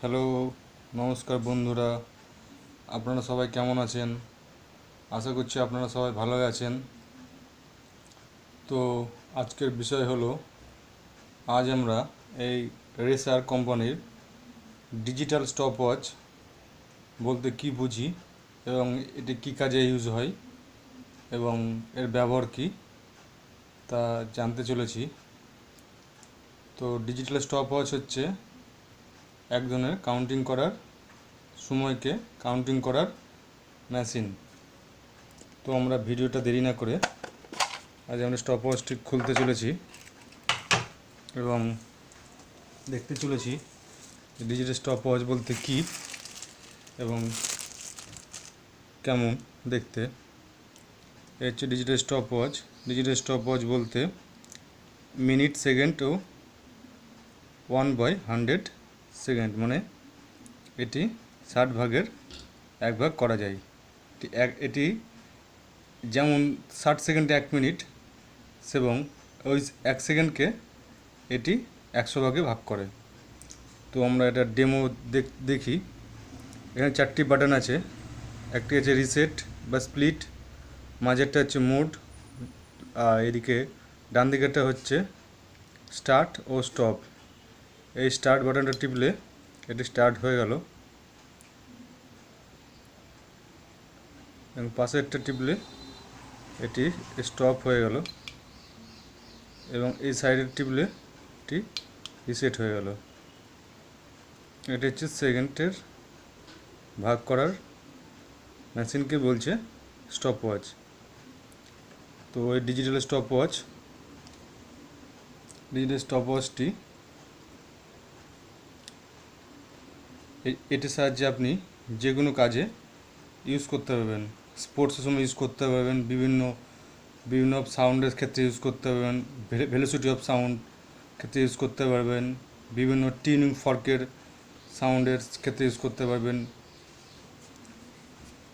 Hello, নমস্কার বন্ধুরা। আপনারা সবাই কেমন আছেন? আশা করছি আপনারা সবাই ভালোই আছেন। তো আজকের বিষয় হলো, আজ আমরা এই রেসার কোম্পানির ডিজিটাল স্টপওয়াচ বলতে কি বুঝি এবং এটি কী কাজে ইউজ হয় এবং এর ব্যবহার কী তা জানতে চলেছি। তো ডিজিটাল স্টপওয়াচ হচ্ছে এক ধরনের সময়কে কাউন্টিং করার মেশিন। তো আমরা ভিডিওটা দেরি না করে আজ আমরা স্টপওয়াচটি খুলতে চলেছি এবং দেখতে চলেছি ডিজিটাল স্টপওয়াচ বলতে কী এবং কেমন দেখতে। এই হচ্ছে ডিজিটাল স্টপওয়াচ। ডিজিটাল স্টপওয়াচ বলতে মিনিট, সেকেন্ড ও 1/100 সেকেন্ড, মানে এটি 60 ভাগের 1 ভাগ করা যায়। এটি যেমন 60 সেকেন্ডে 1 মিনিট এবং ওই 1 সেকেন্ডকে এটি 100 ভাগে ভাগ করে। তো আমরা এটা ডেমো দেখি। এখানে 4টি বাটন আছে। একটি আছে রিসেট বা স্প্লিট, মাঝেরটা হচ্ছে মোড, আর এদিকে ডান দিকেরটা হচ্ছে স্টার্ট ও স্টপ। এই স্টার্ট বাটনটা টিপলে এটি স্টার্ট হয়ে গেল এবং পাশেরটা টিপলে এটি স্টপ হয়ে গেল এবং এই সাইডের টিপলে এটি রিসেট হয়ে গেল। এটি হচ্ছে সেকেন্ডের ভাগ করার মেশিনকে বলছে স্টপওয়াচ। তো এই ডিজিটাল স্টপওয়াচটি এটির সাহায্যে আপনি যে কোনো কাজে ইউজ করতে পারবেন। স্পোর্টসের সময় ইউজ করতে পারবেন, বিভিন্ন বিভিন্ন সাউন্ডের ক্ষেত্রে ইউজ করতে পারবেন, ভেলোসিটি অফ সাউন্ড ক্ষেত্রে ইউজ করতে পারবেন, বিভিন্ন টিউনিং ফর্কের সাউন্ডের ক্ষেত্রে ইউজ করতে পারবেন।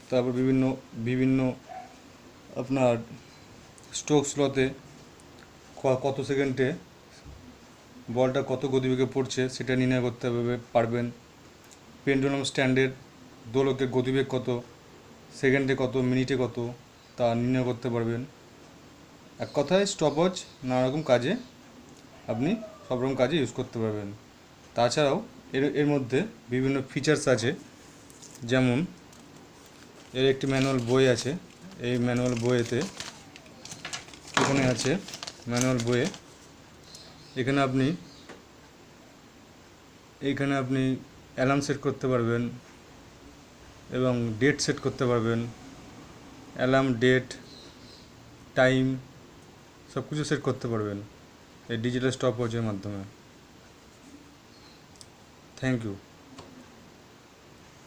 তারপর বিভিন্ন বিভিন্ন আপনার স্ট্রোক স্লোতে কত সেকেন্ডে বলটা কত গতিবেগে পড়ছে সেটা নির্ণয় করতে পারবেন। পেন্ডুলাম স্ট্যান্ডের দোলকের গতিবেগ কত, সেকেন্ডে কত, মিনিটে কত, তা নির্ণয় করতে পারবেন। এক কথায় স্টপওয়াচ নানা রকম কাজে আপনি সব রকম কাজে ইউজ করতে পারবেন। তাছাড়াও এর মধ্যে বিভিন্ন ফিচার্স আছে, যেমন এর একটি ম্যানুয়াল বই আছে। এই ম্যানুয়াল বইয়েতে এখানে আছে ম্যানুয়াল বইয়ে এখানে আপনি অ্যালার্ম সেট করতে পারবেন এবং ডেট সেট করতে পারবেন। অ্যালার্ম, ডেট, টাইম সব কিছু সেট করতে পারবেন এই ডিজিটাল স্টপওয়াচের মাধ্যমে। Thank you.